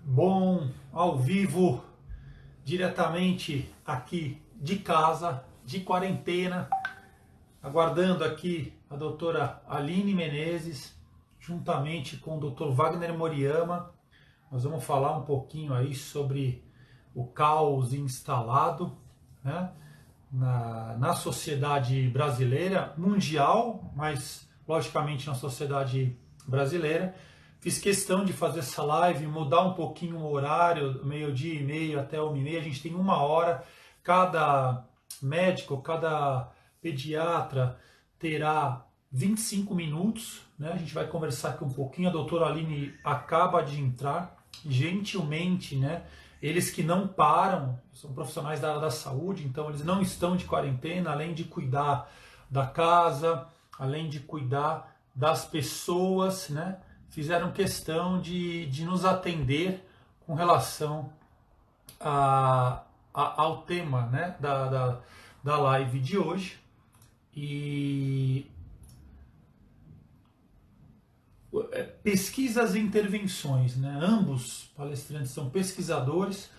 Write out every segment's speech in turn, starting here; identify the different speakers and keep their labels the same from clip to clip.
Speaker 1: Bom, ao vivo, diretamente aqui de casa, de quarentena, aguardando aqui a doutora Aline Menezes, juntamente com o doutor Wagner Moriyama. Nós vamos falar um pouquinho aí sobre o caos instalado, né, na sociedade brasileira, mundial, mas logicamente na sociedade brasileira. Fiz questão de fazer essa live, mudar um pouquinho o horário, meio-dia e meio até 1h30. A gente tem 1 hora. Cada médico, cada pediatra terá 25 minutos. Né? A gente vai conversar aqui um pouquinho. A doutora Aline acaba de entrar. Gentilmente, né? Eles que não param, são profissionais da área da saúde, então eles não estão de quarentena, além de cuidar da casa, além de cuidar das pessoas, né? Fizeram questão de nos atender com relação ao tema, né, da live de hoje. E pesquisas e intervenções, né? Ambos palestrantes são pesquisadores.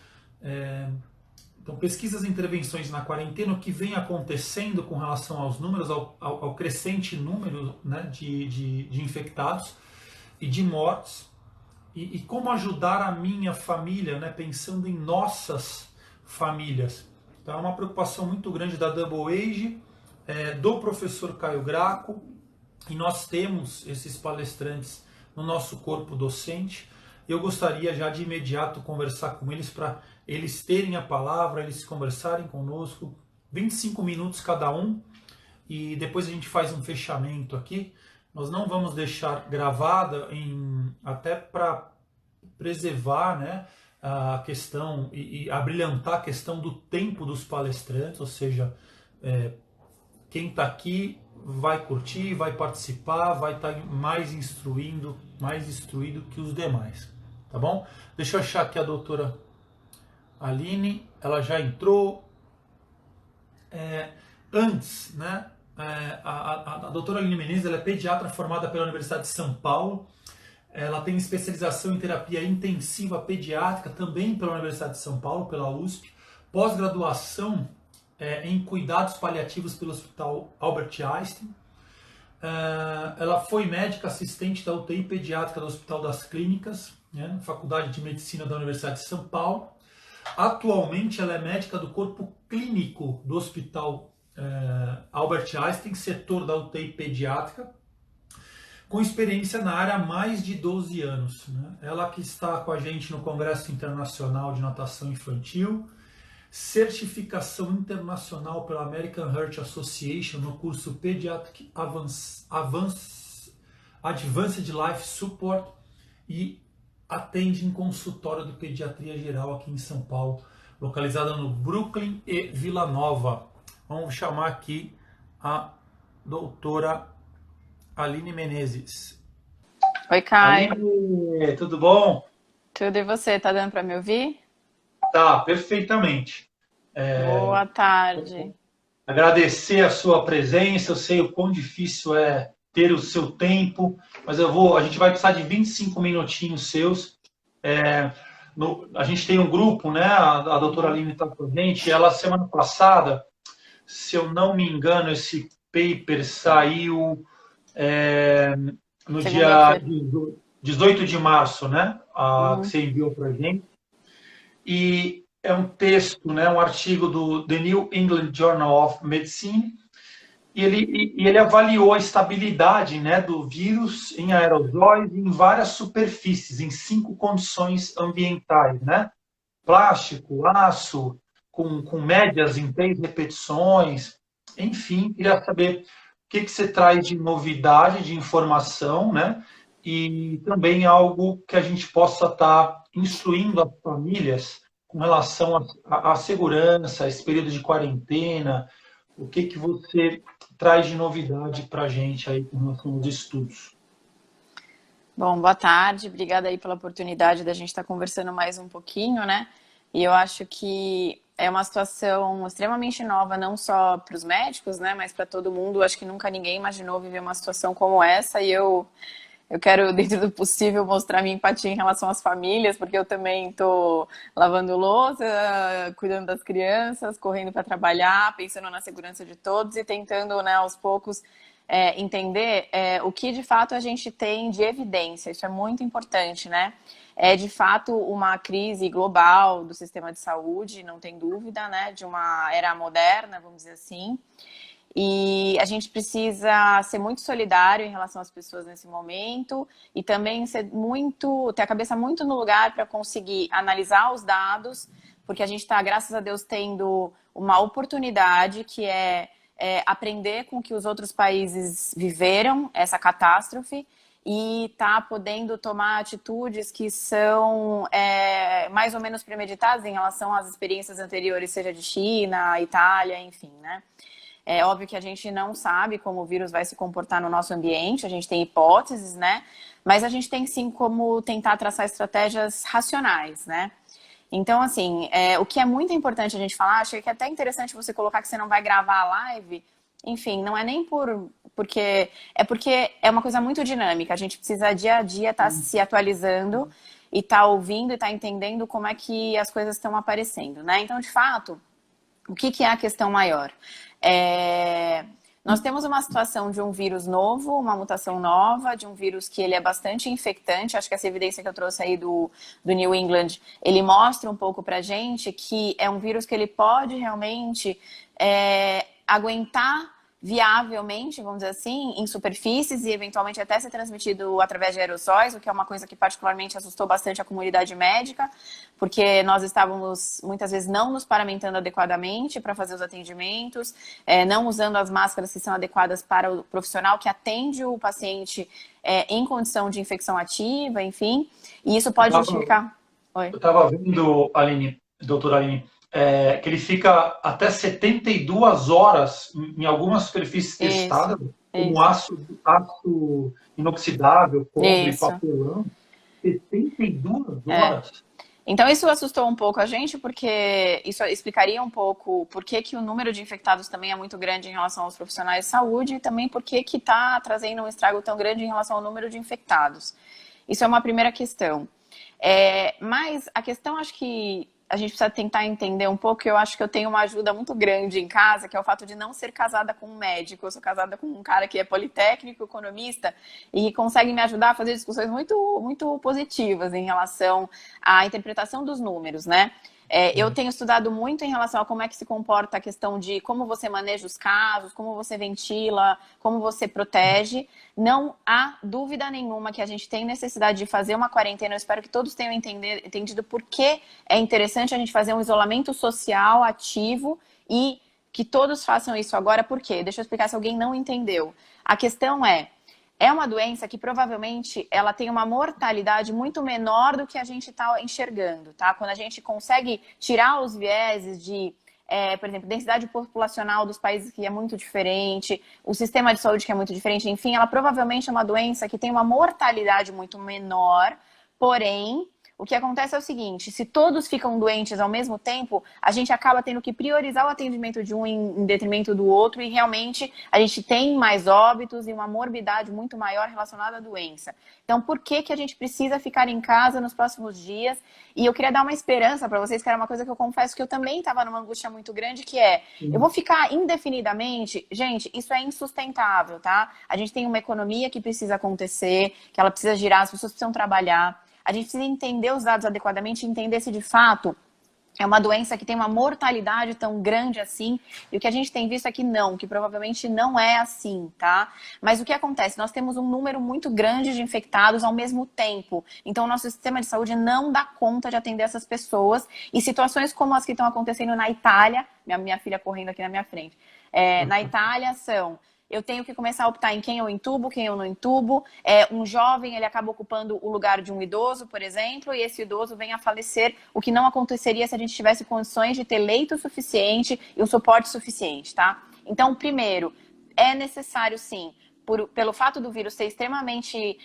Speaker 1: Então, pesquisas e intervenções na quarentena, o que vem acontecendo com relação aos números, ao crescente número, né, de infectados e de mortes, e como ajudar a minha família, né, pensando em nossas famílias. Então, é uma preocupação muito grande da Double Age, do professor Caio Graco, e nós temos esses palestrantes no nosso corpo docente. Eu gostaria já de imediato conversar com eles para eles terem a palavra, eles conversarem conosco, 25 minutos cada um, e depois a gente faz um fechamento aqui. Nós não vamos deixar gravada, até para preservar, né, a questão e abrilhantar a questão do tempo dos palestrantes, ou seja, quem está aqui vai curtir, vai participar, vai estar mais instruindo, mais instruído que os demais, tá bom? Deixa eu achar aqui a doutora Aline, ela já entrou. Antes, né, a doutora Aline Menezes, ela é pediatra formada pela Universidade de São Paulo. Ela tem especialização em terapia intensiva pediátrica também pela Universidade de São Paulo, pela USP. Pós-graduação em cuidados paliativos pelo Hospital Albert Einstein. Ela foi médica assistente da UTI pediátrica do Hospital das Clínicas, né, Faculdade de Medicina da Universidade de São Paulo. Atualmente ela é médica do corpo clínico do Hospital Albert Einstein, setor da UTI pediátrica, com experiência na área há mais de 12 anos. Né? Ela que está com a gente no Congresso Internacional de Natação Infantil, certificação internacional pela American Heart Association no curso Pediatric Advanced Life Support, e atende em consultório de pediatria geral aqui em São Paulo, localizada no Brooklyn e Vila Nova. Vamos chamar aqui a doutora Aline Menezes.
Speaker 2: Oi, Caio.
Speaker 1: Aline, tudo bom?
Speaker 2: Tudo, e você? Tá dando para me ouvir?
Speaker 1: Tá, perfeitamente.
Speaker 2: Boa tarde.
Speaker 1: Agradecer a sua presença, eu sei o quão difícil é ter o seu tempo, mas a gente vai precisar de 25 minutinhos seus. A gente tem um grupo, né? A doutora Aline está com a gente. Ela, semana passada, se eu não me engano, esse paper saiu no dia 18 de março, né? Que você enviou para a gente. E é um texto, né? Um artigo do The New England Journal of Medicine. E ele avaliou a estabilidade, né, do vírus em aerosóis em várias superfícies, em 5 condições ambientais, né? Plástico, aço, com médias em 3 repetições, enfim, queria saber o que você traz de novidade, de informação, né? E também algo que a gente possa estar instruindo as famílias com relação à segurança, esse período de quarentena, o que você traz de novidade para a gente aí com relação aos estudos.
Speaker 2: Bom, boa tarde. Obrigada aí pela oportunidade da gente estar conversando mais um pouquinho, né? E eu acho que é uma situação extremamente nova, não só para os médicos, né? Mas para todo mundo. Acho que nunca ninguém imaginou viver uma situação como essa. E eu Eu quero, dentro do possível, mostrar minha empatia em relação às famílias, porque eu também estou lavando louça, cuidando das crianças, correndo para trabalhar, pensando na segurança de todos e tentando, né, aos poucos, entender o que de fato a gente tem de evidência. Isso é muito importante, né? É de fato uma crise global do sistema de saúde, não tem dúvida, né? De uma era moderna, vamos dizer assim. E a gente precisa ser muito solidário em relação às pessoas nesse momento e também ter a cabeça muito no lugar para conseguir analisar os dados, porque a gente está, graças a Deus, tendo uma oportunidade que é aprender com que os outros países viveram essa catástrofe e tá podendo tomar atitudes que são mais ou menos premeditadas em relação às experiências anteriores, seja de China, Itália, enfim, né? É óbvio que a gente não sabe como o vírus vai se comportar no nosso ambiente, a gente tem hipóteses, né? Mas a gente tem sim como tentar traçar estratégias racionais, né? Então, assim, o que é muito importante a gente falar, achei que é até interessante você colocar que você não vai gravar a live, enfim, não é nem porque é uma coisa muito dinâmica, a gente precisa dia a dia estar se atualizando e estar ouvindo e estar entendendo como é que as coisas estão aparecendo, né? Então, de fato, o que é a questão maior? Nós temos uma situação de um vírus novo, uma mutação nova, de um vírus que ele é bastante infectante. Acho que essa evidência que eu trouxe aí do New England, ele mostra um pouco pra gente que é um vírus que ele pode realmente aguentar viavelmente, vamos dizer assim, em superfícies e eventualmente até ser transmitido através de aerossóis, o que é uma coisa que particularmente assustou bastante a comunidade médica, porque nós estávamos muitas vezes não nos paramentando adequadamente para fazer os atendimentos, não usando as máscaras que são adequadas para o profissional que atende o paciente em condição de infecção ativa, enfim, e isso pode justificar... Oi.
Speaker 1: Eu estava vendo, Aline, doutora Aline, que ele fica até 72 horas em algumas superfícies testadas, como aço inoxidável, cobre, papelão. 72 horas?
Speaker 2: Então isso assustou um pouco a gente, porque isso explicaria um pouco por que o número de infectados também é muito grande em relação aos profissionais de saúde e também por que está trazendo um estrago tão grande em relação ao número de infectados. Isso é uma primeira questão. Mas a questão, acho que a gente precisa tentar entender um pouco, eu acho que eu tenho uma ajuda muito grande em casa, que é o fato de não ser casada com um médico. Eu sou casada com um cara que é politécnico, economista, e consegue me ajudar a fazer discussões muito, muito positivas em relação à interpretação dos números, né? Eu tenho estudado muito em relação a como é que se comporta a questão de como você maneja os casos, como você ventila, como você protege. Não há dúvida nenhuma que a gente tem necessidade de fazer uma quarentena. Eu espero que todos tenham entendido por que é interessante a gente fazer um isolamento social ativo e que todos façam isso agora. Por quê? Deixa eu explicar se alguém não entendeu. A questão é uma doença que provavelmente ela tem uma mortalidade muito menor do que a gente está enxergando, tá? Quando a gente consegue tirar os vieses de, por exemplo, densidade populacional dos países que é muito diferente, o sistema de saúde que é muito diferente, enfim, ela provavelmente é uma doença que tem uma mortalidade muito menor, porém... O que acontece é o seguinte, se todos ficam doentes ao mesmo tempo, a gente acaba tendo que priorizar o atendimento de um em detrimento do outro e realmente a gente tem mais óbitos e uma morbidade muito maior relacionada à doença. Então, por que a gente precisa ficar em casa nos próximos dias? E eu queria dar uma esperança para vocês, que era uma coisa que eu confesso que eu também estava numa angústia muito grande, que eu vou ficar indefinidamente? Gente, isso é insustentável, tá? A gente tem uma economia que precisa acontecer, que ela precisa girar, as pessoas precisam trabalhar. A gente precisa entender os dados adequadamente e entender se de fato é uma doença que tem uma mortalidade tão grande assim. E o que a gente tem visto é que não, que provavelmente não é assim, tá? Mas o que acontece? Nós temos um número muito grande de infectados ao mesmo tempo. Então, o nosso sistema de saúde não dá conta de atender essas pessoas. E situações como as que estão acontecendo na Itália, minha filha correndo aqui na minha frente, na Itália são... Eu tenho que começar a optar em quem eu entubo, quem eu não entubo. Um jovem, ele acaba ocupando o lugar de um idoso, por exemplo, e esse idoso vem a falecer, o que não aconteceria se a gente tivesse condições de ter leito suficiente e o suporte suficiente, tá? Então, primeiro, é necessário, sim, pelo fato do vírus ser extremamente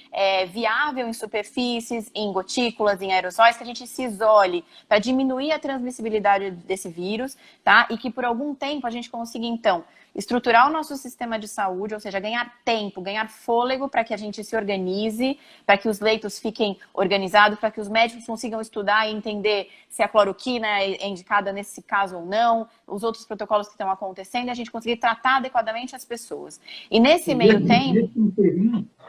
Speaker 2: viável em superfícies, em gotículas, em aerossóis, que a gente se isole para diminuir a transmissibilidade desse vírus, tá? E que por algum tempo a gente consiga, então, estruturar o nosso sistema de saúde, ou seja, ganhar tempo, ganhar fôlego para que a gente se organize, para que os leitos fiquem organizados, para que os médicos consigam estudar e entender se a cloroquina é indicada nesse caso ou não, os outros protocolos que estão acontecendo, e a gente conseguir tratar adequadamente as pessoas. E nesse meio tempo...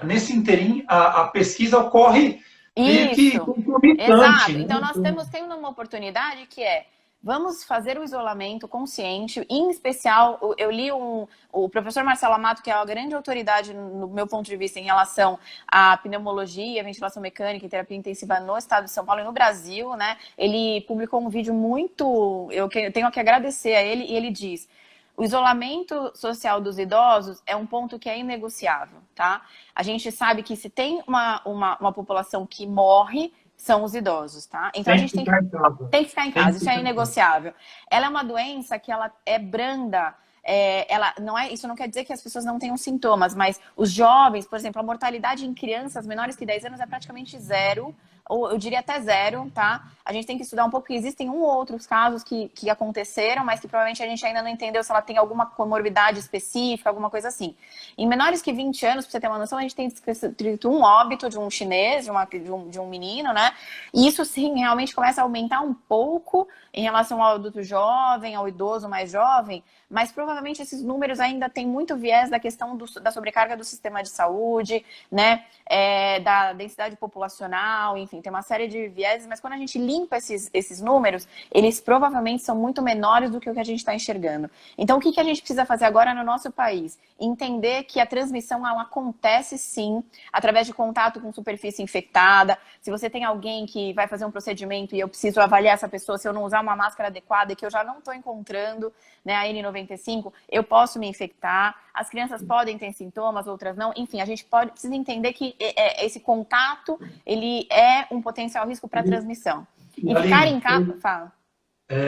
Speaker 1: Nesse interim, a pesquisa ocorre meio que concomitante.
Speaker 2: Exato.
Speaker 1: Né?
Speaker 2: Então, nós temos uma oportunidade que é: vamos fazer o isolamento consciente, em especial, eu li o professor Marcelo Amato, que é uma grande autoridade, no meu ponto de vista, em relação à pneumologia, ventilação mecânica e terapia intensiva no estado de São Paulo e no Brasil, né? Ele publicou um vídeo muito... Eu tenho que agradecer a ele, e ele diz: o isolamento social dos idosos é um ponto que é inegociável, tá? A gente sabe que se tem uma população que morre, são os idosos, tá? Então a gente tem que ficar em casa, isso é inegociável. Ela é uma doença que ela é branda, ela não é, isso não quer dizer que as pessoas não tenham sintomas, mas os jovens, por exemplo, a mortalidade em crianças menores que 10 anos é praticamente zero, ou eu diria até zero, tá? A gente tem que estudar um pouco, porque existem um ou outros casos que aconteceram, mas que provavelmente a gente ainda não entendeu se ela tem alguma comorbidade específica, alguma coisa assim. Em menores que 20 anos, pra você ter uma noção, a gente tem descrito um óbito de um chinês, de um menino, né? E isso sim, realmente começa a aumentar um pouco em relação ao adulto jovem, ao idoso mais jovem, mas provavelmente esses números ainda têm muito viés da questão da sobrecarga do sistema de saúde, né? Da densidade populacional, enfim, tem uma série de vieses, mas quando a gente limpa esses números, eles provavelmente são muito menores do que o que a gente está enxergando. Então, o que a gente precisa fazer agora no nosso país? Entender que a transmissão, ela acontece sim, através de contato com superfície infectada. Se você tem alguém que vai fazer um procedimento e eu preciso avaliar essa pessoa, se eu não usar uma máscara adequada, que eu já não estou encontrando, né, a N95, eu posso me infectar. As crianças podem ter sintomas, outras não. Enfim, a gente precisa entender que esse contato, ele é um potencial risco para transmissão. E ficar em casa... Fala.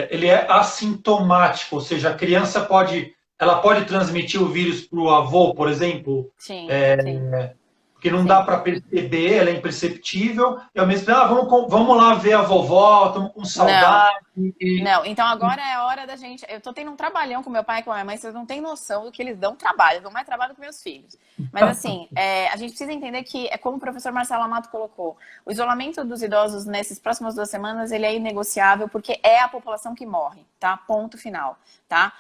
Speaker 1: Ele é assintomático, ou seja, a criança pode transmitir o vírus para o avô, por exemplo?
Speaker 2: Sim,
Speaker 1: sim. Porque não dá para perceber, ela é imperceptível, e ao mesmo tempo, vamos lá ver a vovó, estamos com saudade.
Speaker 2: Não, então agora é a hora da gente... Eu tô tendo um trabalhão com meu pai e com a minha mãe, vocês não têm noção do que eles dão trabalho, eu dou mais trabalho que meus filhos. Mas assim, a gente precisa entender que, é como o professor Marcelo Amato colocou, o isolamento dos idosos nessas próximas 2 semanas, ele é inegociável, porque é a população que morre, tá? Ponto final, tá?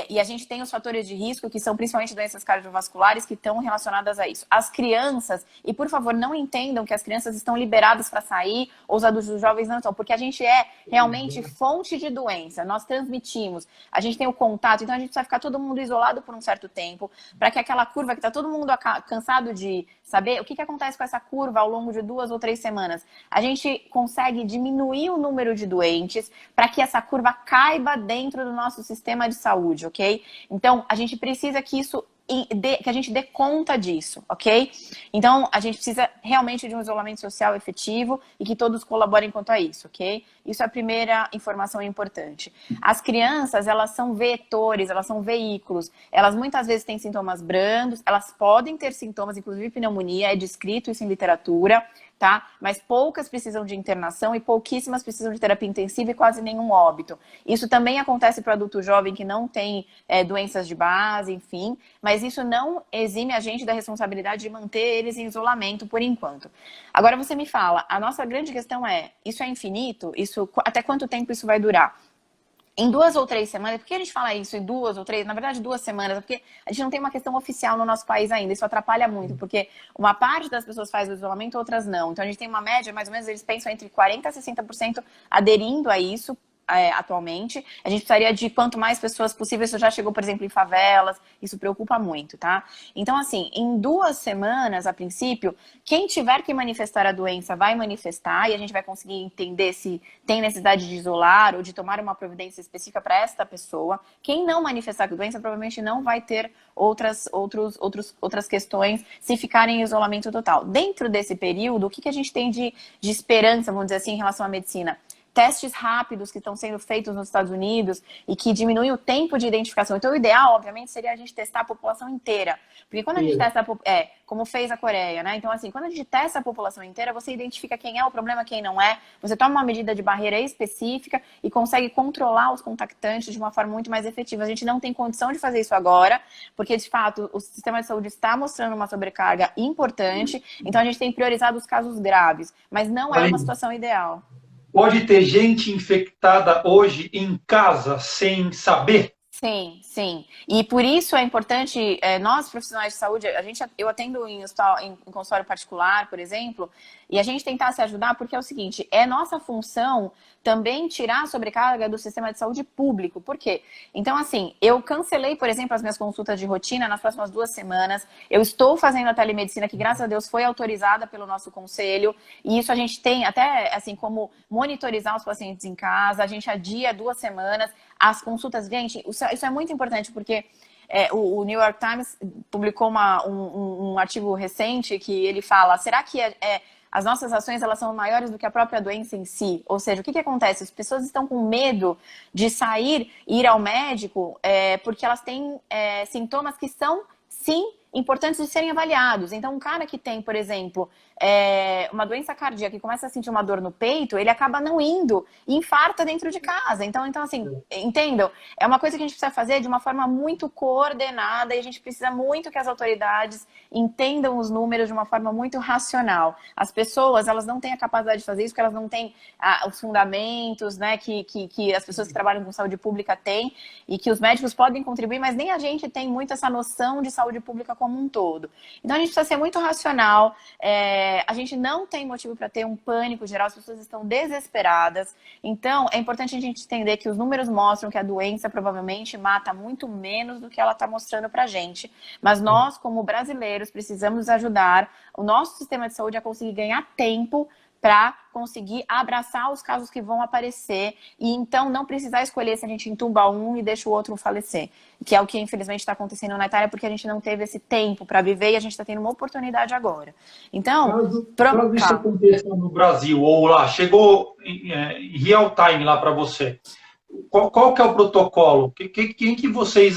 Speaker 2: E a gente tem os fatores de risco, que são principalmente doenças cardiovasculares, que estão relacionadas a isso. As crianças, e por favor, não entendam que as crianças estão liberadas para sair, ou os adultos jovens não estão, porque a gente é realmente fonte de doença, nós transmitimos, a gente tem o contato, então a gente precisa ficar todo mundo isolado por um certo tempo, para que aquela curva que está todo mundo cansado de saber, o que acontece com essa curva ao longo de 2 ou 3 semanas? A gente consegue diminuir o número de doentes para que essa curva caiba dentro do nosso sistema de saúde, ok? Então, a gente precisa que a gente dê conta disso, ok? Então, a gente precisa realmente de um isolamento social efetivo e que todos colaborem quanto a isso, ok? Isso é a primeira informação importante. As crianças, elas são vetores, elas são veículos. Elas muitas vezes têm sintomas brandos, elas podem ter sintomas, inclusive pneumonia, é descrito isso em literatura, tá? Mas poucas precisam de internação e pouquíssimas precisam de terapia intensiva e quase nenhum óbito. Isso também acontece para o adulto jovem que não tem doenças de base, enfim, mas isso não exime a gente da responsabilidade de manter eles em isolamento por enquanto. Agora você me fala, a nossa grande questão isso é infinito? Até quanto tempo isso vai durar? Em 2 ou 3 semanas, por que a gente fala isso em 2 ou 3? Na verdade, 2 semanas, porque a gente não tem uma questão oficial no nosso país ainda. Isso atrapalha muito, porque uma parte das pessoas faz o isolamento, outras não. Então, a gente tem uma média, mais ou menos, eles pensam entre 40% a 60% aderindo a isso atualmente. A gente precisaria de quanto mais pessoas possível. Isso já chegou, por exemplo, em favelas. Isso preocupa muito, tá? Então, assim, em 2 semanas, a princípio, quem tiver que manifestar a doença vai manifestar e a gente vai conseguir entender se tem necessidade de isolar ou de tomar uma providência específica para esta pessoa. Quem não manifestar a doença provavelmente não vai ter outras questões se ficarem em isolamento total. Dentro desse período, o que a gente tem de esperança, vamos dizer assim, em relação à medicina? testes rápidos que estão sendo feitos nos Estados Unidos e que diminuem o tempo de identificação. Então, o ideal, obviamente, seria a gente testar a população inteira. Porque quando a gente testa, como fez a Coreia, né? Então, assim, quando a gente testa a população inteira, você identifica quem é o problema, quem não é, você toma uma medida de barreira específica e consegue controlar os contactantes de uma forma muito mais efetiva. A gente não tem condição de fazer isso agora, porque, de fato, o sistema de saúde está mostrando uma sobrecarga importante, então a gente tem priorizado os casos graves, mas não é uma situação ideal.
Speaker 1: Pode ter gente infectada hoje em casa sem saber?
Speaker 2: Sim, sim. E por isso é importante, nós profissionais de saúde, eu atendo em consultório particular, por exemplo, e a gente tentar se ajudar, porque é o seguinte, é nossa função também tirar a sobrecarga do sistema de saúde público. Por quê? Então, assim, eu cancelei, por exemplo, as minhas consultas de rotina nas próximas 2 semanas. Eu estou fazendo a telemedicina, que graças a Deus foi autorizada pelo nosso conselho. E isso a gente tem até, assim, como monitorizar os pacientes em casa. A gente adia 2 semanas. As consultas, gente, isso é muito importante, porque o New York Times publicou um artigo recente que ele fala, será que as nossas ações elas são maiores do que a própria doença em si? Ou seja, o que acontece? As pessoas estão com medo de sair e ir ao médico porque elas têm sintomas que são, sim, importantes de serem avaliados. Então, um cara que tem, por exemplo, uma doença cardíaca e começa a sentir uma dor no peito, ele acaba não indo e infarta dentro de casa. Então assim, entendam? É uma coisa que a gente precisa fazer de uma forma muito coordenada e a gente precisa muito que as autoridades entendam os números de uma forma muito racional. As pessoas, elas não têm a capacidade de fazer isso porque elas não têm os fundamentos, né, que as pessoas que trabalham com saúde pública têm e que os médicos podem contribuir, mas nem a gente tem muito essa noção de saúde pública como um todo. Então a gente precisa ser muito racional, a gente não tem motivo para ter um pânico geral, as pessoas estão desesperadas. Então é importante a gente entender que os números mostram que a doença provavelmente mata muito menos do que ela está mostrando para a gente. Mas nós, como brasileiros, precisamos ajudar o nosso sistema de saúde a conseguir ganhar tempo para conseguir abraçar os casos que vão aparecer e então não precisar escolher se a gente entuba um e deixa o outro falecer, que é o que infelizmente está acontecendo na Itália, porque a gente não teve esse tempo para viver e a gente está tendo uma oportunidade agora. Então,
Speaker 1: caso isso aconteça no Brasil, ou lá, chegou em real time lá para você, qual que é o protocolo? Quem que vocês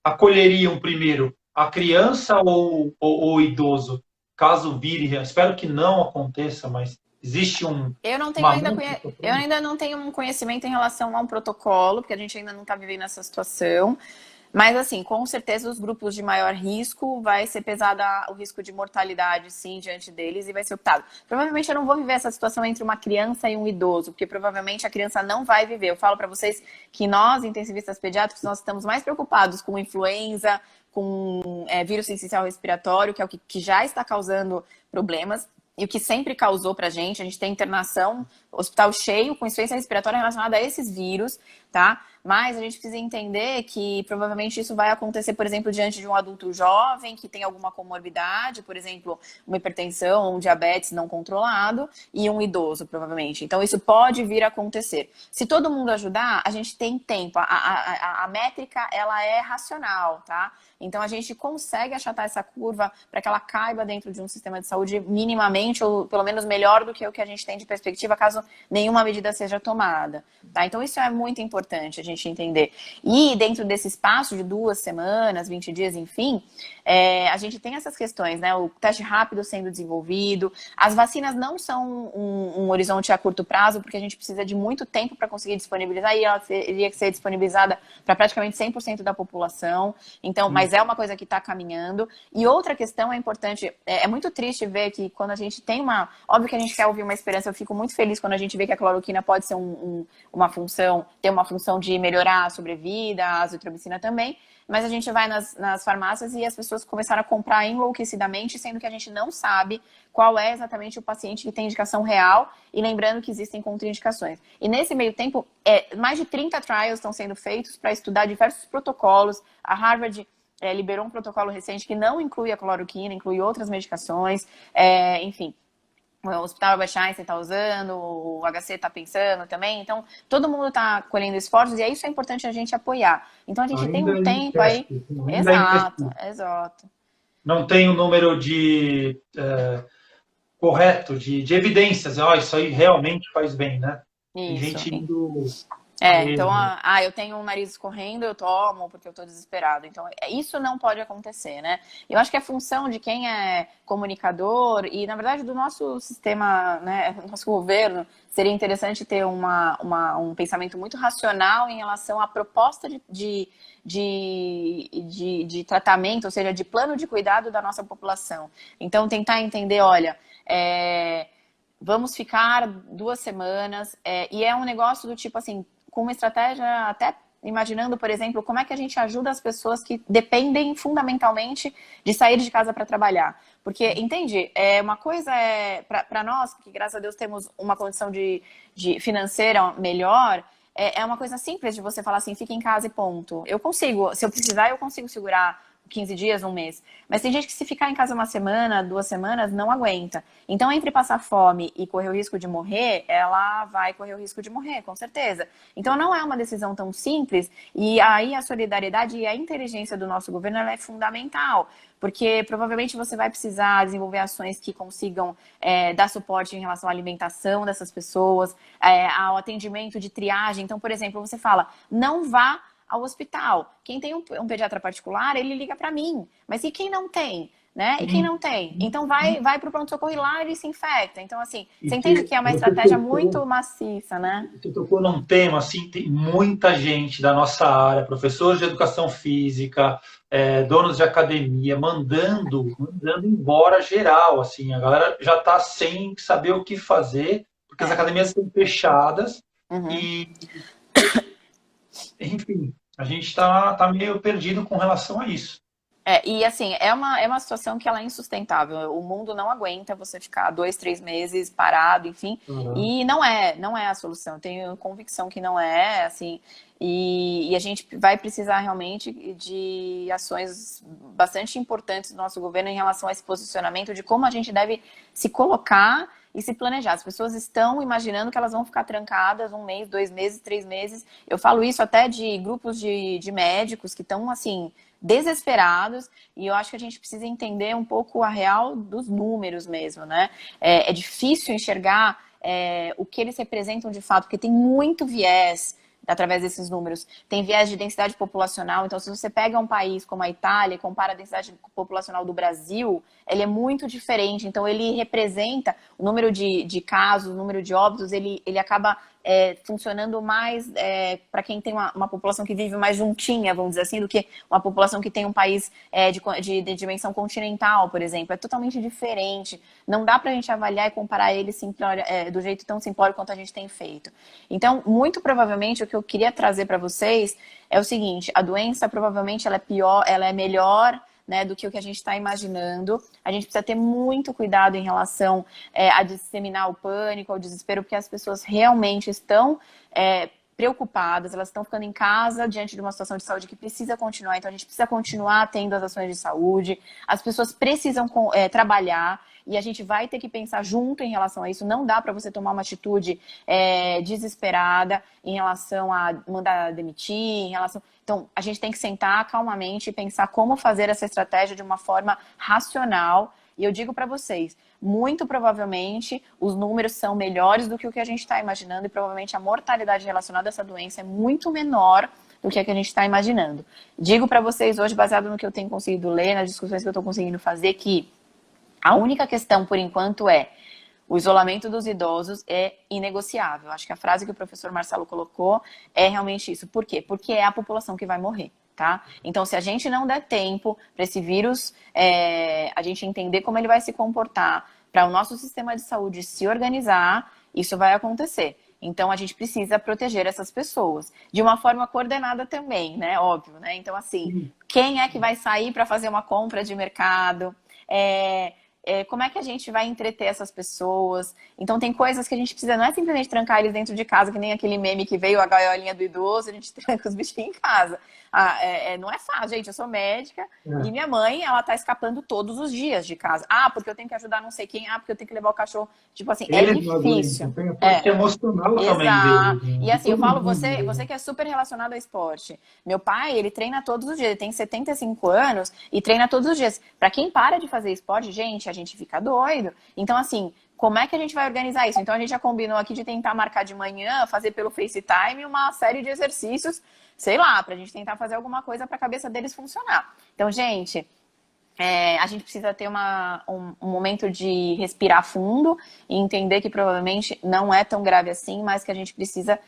Speaker 1: acolheriam primeiro? A criança ou o idoso? Caso vire, espero que não aconteça, mas existe
Speaker 2: eu ainda não tenho um conhecimento em relação a um protocolo, porque a gente ainda não está vivendo essa situação. Mas, assim, com certeza os grupos de maior risco vai ser pesado o risco de mortalidade, sim, diante deles e vai ser optado. Provavelmente eu não vou viver essa situação entre uma criança e um idoso, porque provavelmente a criança não vai viver. Eu falo para vocês que nós, intensivistas pediátricos, nós estamos mais preocupados com influenza, com vírus sensicial respiratório, que é o que já está causando problemas. E o que sempre causou pra gente, a gente tem internação, hospital cheio com insuficiência respiratória relacionada a esses vírus, tá? Mas a gente precisa entender que provavelmente isso vai acontecer, por exemplo, diante de um adulto jovem que tem alguma comorbidade, por exemplo, uma hipertensão, um diabetes não controlado e um idoso, provavelmente. Então isso pode vir a acontecer. Se todo mundo ajudar, a gente tem tempo. A métrica, ela é racional, tá? Então a gente consegue achatar essa curva para que ela caiba dentro de um sistema de saúde minimamente, ou pelo menos melhor do que o que a gente tem de perspectiva, caso nenhuma medida seja tomada. Tá? Então isso é muito importante a gente entender. E dentro desse espaço de 2 semanas, 20 dias, enfim, a gente tem essas questões, né? O teste rápido sendo desenvolvido, as vacinas não são um horizonte a curto prazo, porque a gente precisa de muito tempo para conseguir disponibilizar, e ela teria que ser disponibilizada para praticamente 100% da população. Então, mas é uma coisa que está caminhando. E outra questão importante, é muito triste ver que quando a gente tem óbvio que a gente quer ouvir uma esperança, eu fico muito feliz quando a gente vê que a cloroquina pode ser ter uma função de melhorar a sobrevida, a azitromicina também, mas a gente vai nas farmácias e as pessoas começaram a comprar enlouquecidamente, sendo que a gente não sabe qual é exatamente o paciente que tem indicação real, e lembrando que existem contraindicações. E nesse meio tempo, mais de 30 trials estão sendo feitos para estudar diversos protocolos. A Harvard liberou um protocolo recente que não inclui a cloroquina, inclui outras medicações, enfim. O Hospital Albert Einstein está usando, o HC está pensando também. Então, todo mundo está colhendo esforços e isso é importante a gente apoiar. Então, a gente tem um tempo aí. Exato.
Speaker 1: Não tem o número de correto, de evidências. Ó, isso aí realmente faz bem, né? Tem
Speaker 2: Isso.
Speaker 1: gente indo
Speaker 2: Então,
Speaker 1: mesmo.
Speaker 2: eu tenho um nariz escorrendo, eu tomo porque eu tô desesperado. Então, isso não pode acontecer, né? Eu acho que é função de quem é comunicador e, na verdade, do nosso sistema, né, nosso governo, seria interessante ter um pensamento muito racional em relação à proposta de tratamento, ou seja, de plano de cuidado da nossa população. Então, tentar entender, olha, vamos ficar 2 semanas, e é um negócio do tipo assim, com uma estratégia até imaginando, por exemplo, como é que a gente ajuda as pessoas que dependem fundamentalmente de sair de casa para trabalhar. Porque, entende, uma coisa para nós, que graças a Deus temos uma condição de financeira melhor, é uma coisa simples de você falar assim, fica em casa e ponto. Eu consigo, se eu precisar, eu consigo segurar 15 dias, 1 mês. Mas tem gente que se ficar em casa 1 semana, 2 semanas, não aguenta. Então, entre passar fome e correr o risco de morrer, ela vai correr o risco de morrer, com certeza. Então, não é uma decisão tão simples. E aí a solidariedade e a inteligência do nosso governo ela é fundamental. Porque provavelmente você vai precisar desenvolver ações que consigam dar suporte em relação à alimentação dessas pessoas, ao atendimento de triagem. Então, por exemplo, você fala, não vá ao hospital. Quem tem um pediatra particular, ele liga para mim. Mas e quem não tem? Né? E quem não tem? Então vai para o pronto-socorro e lá ele se infecta. Então, assim, você entende que é uma estratégia muito maciça, né?
Speaker 1: Você tocou num tema, assim, tem muita gente da nossa área, professores de educação física, donos de academia, mandando embora geral, assim, a galera já está sem saber o que fazer, porque as academias estão fechadas e, enfim, a gente está meio perdido com relação a isso.
Speaker 2: E assim, é uma situação que ela é insustentável. O mundo não aguenta você ficar 2, 3 meses parado, enfim. E não é a solução. Eu tenho convicção que não é, assim. E a gente vai precisar realmente de ações bastante importantes do nosso governo em relação a esse posicionamento de como a gente deve se colocar e se planejar. As pessoas estão imaginando que elas vão ficar trancadas 1 mês, 2 meses, 3 meses. Eu falo isso até de grupos de médicos que estão, assim, desesperados, e eu acho que a gente precisa entender um pouco a real dos números mesmo, né? É difícil enxergar o que eles representam de fato, porque tem muito viés através desses números. Tem viés de densidade populacional, então se você pega um país como a Itália e compara a densidade populacional do Brasil, ele é muito diferente, então ele representa o número de casos, o número de óbitos, ele acaba funcionando mais para quem tem uma população que vive mais juntinha, vamos dizer assim, do que uma população que tem um país de dimensão continental, por exemplo. É totalmente diferente. Não dá para a gente avaliar e comparar ele do jeito tão simplório quanto a gente tem feito. Então, muito provavelmente, o que eu queria trazer para vocês é o seguinte, a doença provavelmente ela é pior, ela é melhor, né, do que o que a gente está imaginando. A gente precisa ter muito cuidado em relação a disseminar o pânico, ao desespero, porque as pessoas realmente estão preocupadas, elas estão ficando em casa diante de uma situação de saúde que precisa continuar, então a gente precisa continuar tendo as ações de saúde, as pessoas precisam trabalhar, e a gente vai ter que pensar junto em relação a isso. Não dá para você tomar uma atitude desesperada em relação a mandar demitir, em relação... Então, a gente tem que sentar calmamente e pensar como fazer essa estratégia de uma forma racional. E eu digo para vocês, muito provavelmente os números são melhores do que o que a gente está imaginando e provavelmente a mortalidade relacionada a essa doença é muito menor do que a gente está imaginando. Digo para vocês hoje, baseado no que eu tenho conseguido ler, nas discussões que eu estou conseguindo fazer, que a única questão, por enquanto, o isolamento dos idosos é inegociável. Acho que a frase que o professor Marcelo colocou é realmente isso. Por quê? Porque é a população que vai morrer, tá? Então, se a gente não der tempo para esse vírus, a gente entender como ele vai se comportar, para o nosso sistema de saúde se organizar, isso vai acontecer. Então, a gente precisa proteger essas pessoas. De uma forma coordenada também, né? Óbvio, né? Então, assim, quem é que vai sair para fazer uma compra de mercado? Como é que a gente vai entreter essas pessoas? Então tem coisas que a gente precisa, não é simplesmente trancar eles dentro de casa, que nem aquele meme que veio, a gaiolinha do idoso, a gente tranca os bichinhos em casa. Não é fácil, gente, eu sou médica e minha mãe, ela tá escapando todos os dias de casa. Porque eu tenho que ajudar não sei quem, porque eu tenho que levar o cachorro. Tipo assim, é difícil.
Speaker 1: Tem a parte emocional também dele.
Speaker 2: E assim, eu falo, você que é super relacionado ao esporte. Meu pai, ele treina todos os dias, ele tem 75 anos e treina todos os dias. Pra quem para de fazer esporte, gente, a gente fica doido. Então, assim, como é que a gente vai organizar isso? Então, a gente já combinou aqui de tentar marcar de manhã, fazer pelo FaceTime uma série de exercícios, sei lá, pra gente tentar fazer alguma coisa pra cabeça deles funcionar. Então, gente, a gente precisa ter um momento de respirar fundo e entender que provavelmente não é tão grave assim, mas que a gente precisa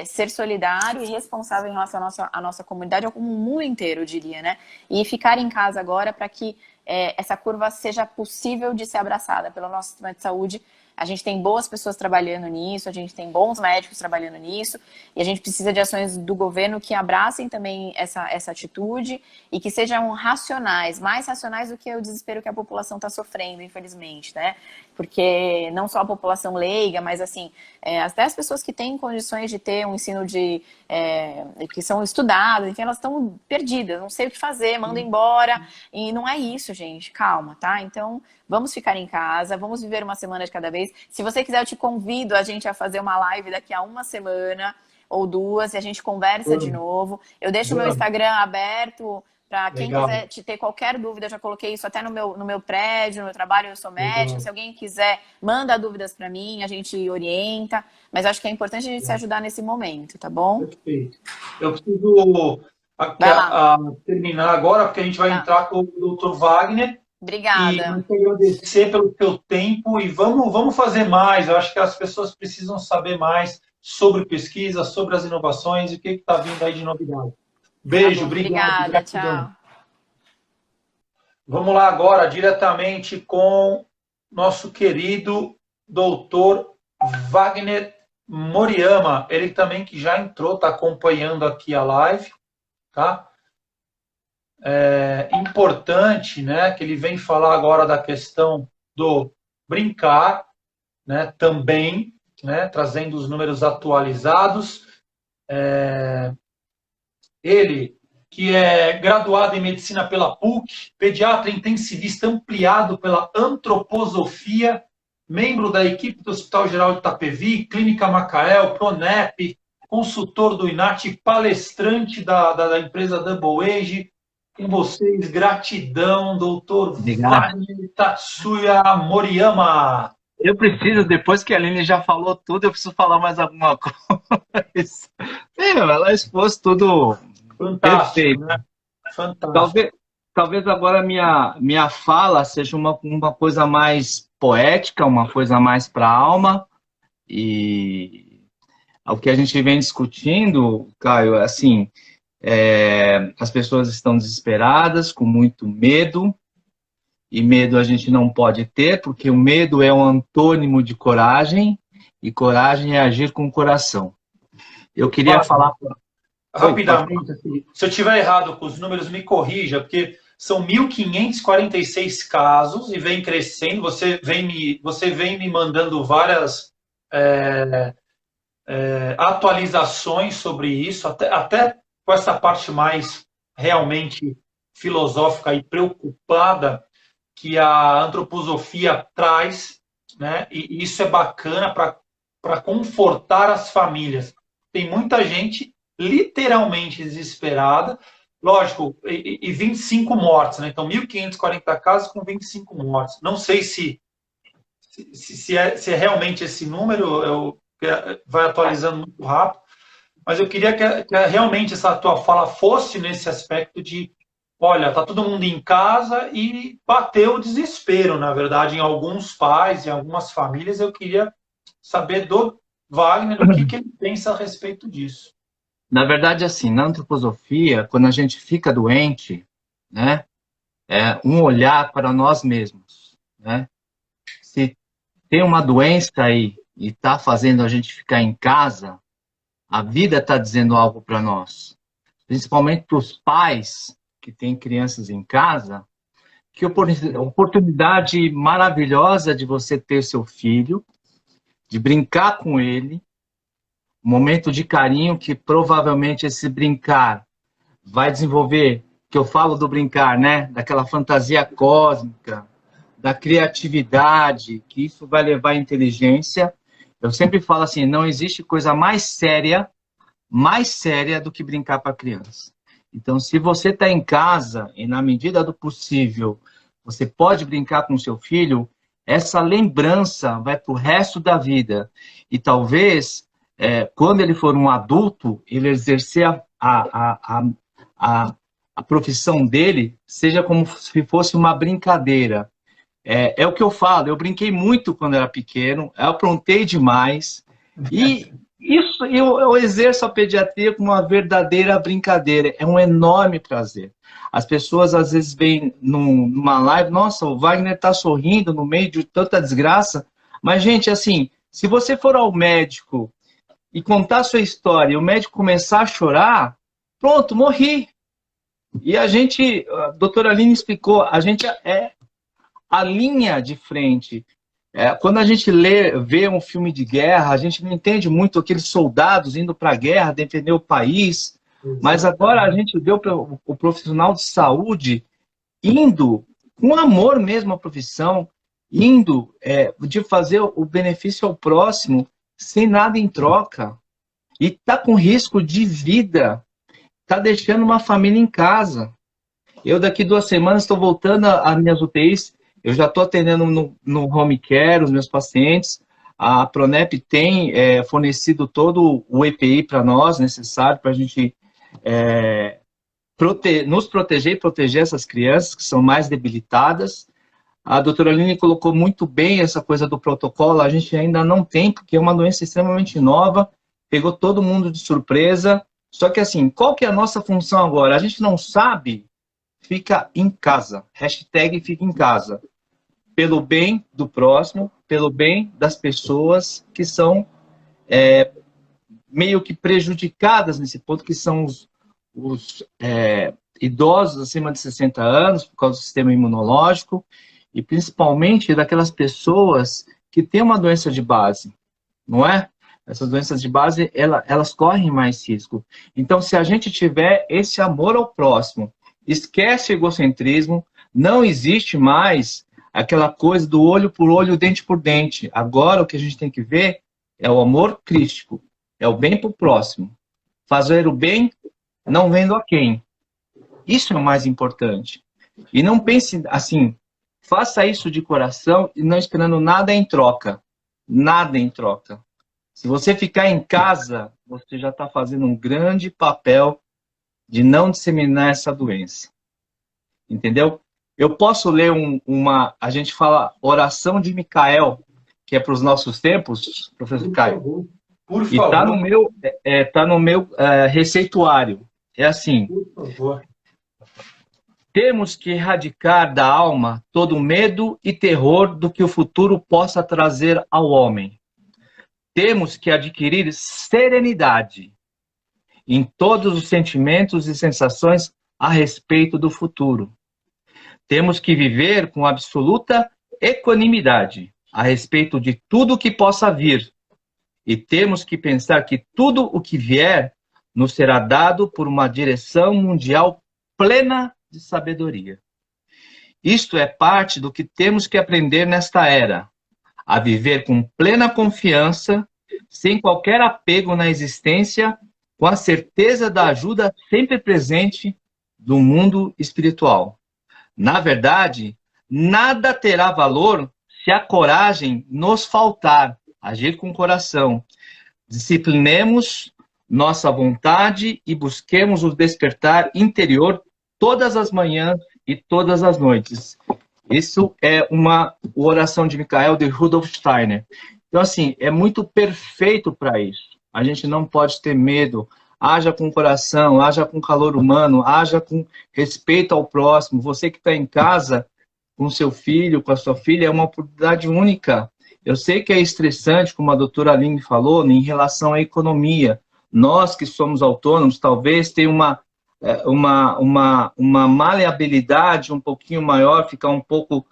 Speaker 2: ser solidário e responsável em relação à nossa comunidade, ou como o mundo inteiro, eu diria, né? E ficar em casa agora para que essa curva seja possível de ser abraçada pelo nosso sistema de saúde. A gente tem boas pessoas trabalhando nisso, a gente tem bons médicos trabalhando nisso, e a gente precisa de ações do governo que abracem também essa atitude e que sejam racionais, mais racionais do que o desespero que a população está sofrendo, infelizmente, né? Porque não só a população leiga, mas assim, até as pessoas que têm condições de ter um ensino que são estudadas, enfim, elas estão perdidas, não sei o que fazer, manda embora, e não é isso, gente, calma, tá? Então, vamos ficar em casa, vamos viver uma semana de cada vez. Se você quiser, eu te convido a gente a fazer uma live daqui a uma semana ou duas, e a gente conversa de novo. Eu deixo o meu Instagram aberto para quem quiser te ter qualquer dúvida. Eu já coloquei isso até no meu prédio, no meu trabalho, eu sou médica. Se alguém quiser, manda dúvidas para mim, a gente orienta. Mas acho que é importante a gente se ajudar nesse momento, tá bom?
Speaker 1: Perfeito. Eu preciso terminar agora, porque a gente vai entrar com o Dr. Wagner.
Speaker 2: Obrigada.
Speaker 1: E muito agradecer pelo teu tempo e vamos fazer mais. Eu acho que as pessoas precisam saber mais sobre pesquisa, sobre as inovações e o que está vindo aí de novidade. Beijo, obrigado.
Speaker 2: Obrigada, tchau.
Speaker 1: Vamos lá agora, diretamente com nosso querido doutor Wagner Moriyama. Ele também que já entrou, está acompanhando aqui a live, tá? É importante, né, que ele vem falar agora da questão do brincar, né, também, né, trazendo os números atualizados. Ele, que é graduado em medicina pela PUC, pediatra intensivista ampliado pela antroposofia, membro da equipe do Hospital Geral de Itapevi, Clínica Macaé, Pronep, consultor do INAT, palestrante da empresa Double Age. Com vocês, gratidão, doutor Wagner Tatsuya Moriyama.
Speaker 3: Eu preciso, depois que a Aline já falou tudo, eu preciso falar mais alguma coisa. Ela expôs tudo
Speaker 1: Fantástico,
Speaker 3: perfeito.
Speaker 1: Né? Fantástico.
Speaker 3: Talvez agora minha fala seja uma coisa mais poética, uma coisa mais para a alma. E o que a gente vem discutindo, Caio, assim... as pessoas estão desesperadas, com muito medo, e medo a gente não pode ter, porque o medo é um antônimo de coragem, e coragem é agir com o coração. Eu queria falar...
Speaker 1: Rapidamente, se eu estiver errado com os números, me corrija, porque são 1.546 casos, e vem crescendo, você vem me mandando várias atualizações sobre isso, até com essa parte mais realmente filosófica e preocupada que a antroposofia traz, né? E isso é bacana para confortar as famílias. Tem muita gente literalmente desesperada, lógico, e 25 mortes, né? Então, 1.540 casos com 25 mortes. Não sei se é realmente esse número, vai atualizando muito rápido, mas eu queria que realmente essa tua fala fosse nesse aspecto de, olha, tá todo mundo em casa e bateu o desespero, na verdade, em alguns pais, em algumas famílias. Eu queria saber do Wagner o que ele pensa a respeito disso.
Speaker 3: Na verdade, assim, na antroposofia, quando a gente fica doente, né, é um olhar para nós mesmos, né? Se tem uma doença aí e está fazendo a gente ficar em casa, a vida está dizendo algo para nós, principalmente para os pais que têm crianças em casa. Que oportunidade maravilhosa de você ter seu filho, de brincar com ele, um momento de carinho que provavelmente esse brincar vai desenvolver, que eu falo do brincar, né, daquela fantasia cósmica, da criatividade, que isso vai levar à inteligência. Eu sempre falo assim, não existe coisa mais séria do que brincar para criança. Então, se você está em casa e, na medida do possível, você pode brincar com seu filho, essa lembrança vai para o resto da vida. E talvez, quando ele for um adulto, ele exercer a profissão dele, seja como se fosse uma brincadeira. É o que eu falo, eu brinquei muito quando era pequeno, eu aprontei demais, e isso eu exerço a pediatria como uma verdadeira brincadeira, é um enorme prazer. As pessoas às vezes veem numa live, nossa, o Wagner está sorrindo no meio de tanta desgraça, mas gente, assim, se você for ao médico e contar a sua história e o médico começar a chorar, pronto, morri. E a doutora Aline explicou, a gente é a linha de frente. Quando a gente vê um filme de guerra, a gente não entende muito aqueles soldados indo para a guerra, defender o país, mas agora a gente vê o profissional de saúde indo, com amor mesmo à profissão, indo de fazer o benefício ao próximo, sem nada em troca, e está com risco de vida, está deixando uma família em casa. Eu daqui 2 semanas estou voltando às minhas UTIs. Eu já estou atendendo no home care os meus pacientes. A Pronep tem fornecido todo o EPI para nós, necessário para a gente nos proteger e proteger essas crianças que são mais debilitadas. A doutora Aline colocou muito bem essa coisa do protocolo. A gente ainda não tem, porque é uma doença extremamente nova, pegou todo mundo de surpresa. Só que assim, qual que é a nossa função agora? A gente não sabe, fica em casa. Hashtag fica em casa. Pelo bem do próximo, pelo bem das pessoas que são meio que prejudicadas nesse ponto, que são os idosos acima de 60 anos, por causa do sistema imunológico, e principalmente daquelas pessoas que têm uma doença de base, não é? Essas doenças de base, elas correm mais risco. Então, se a gente tiver esse amor ao próximo, esquece o egocentrismo, não existe mais aquela coisa do olho por olho, dente por dente. Agora, o que a gente tem que ver é o amor crístico, é o bem para o próximo. Fazer o bem, não vendo a quem. Isso é o mais importante. E não pense assim, faça isso de coração e não esperando nada em troca. Nada em troca. Se você ficar em casa, você já está fazendo um grande papel de não disseminar essa doença. Entendeu? Eu posso ler a gente fala oração de Micael, que é para os nossos tempos, professor Caio.
Speaker 1: Por favor.
Speaker 3: E está no meu receituário. É assim.
Speaker 1: Por favor.
Speaker 3: Temos que erradicar da alma todo medo e terror do que o futuro possa trazer ao homem. Temos que adquirir serenidade em todos os sentimentos e sensações a respeito do futuro. Temos que viver com absoluta equanimidade a respeito de tudo que possa vir. E temos que pensar que tudo o que vier nos será dado por uma direção mundial plena de sabedoria. Isto é parte do que temos que aprender nesta era, a viver com plena confiança, sem qualquer apego na existência, com a certeza da ajuda sempre presente do mundo espiritual. Na verdade, nada terá valor se a coragem nos faltar, agir com o coração. Disciplinemos nossa vontade e busquemos o despertar interior todas as manhãs e todas as noites. Isso é uma oração de Micael de Rudolf Steiner. Então, assim, é muito perfeito para isso. A gente não pode ter medo. Haja com coração, haja com calor humano, haja com respeito ao próximo. Você que está em casa com seu filho, com a sua filha, é uma oportunidade única. Eu sei que é estressante, como a doutora Aline falou, em relação à economia. Nós que somos autônomos, talvez tenha uma maleabilidade um pouquinho maior, ficar um pouco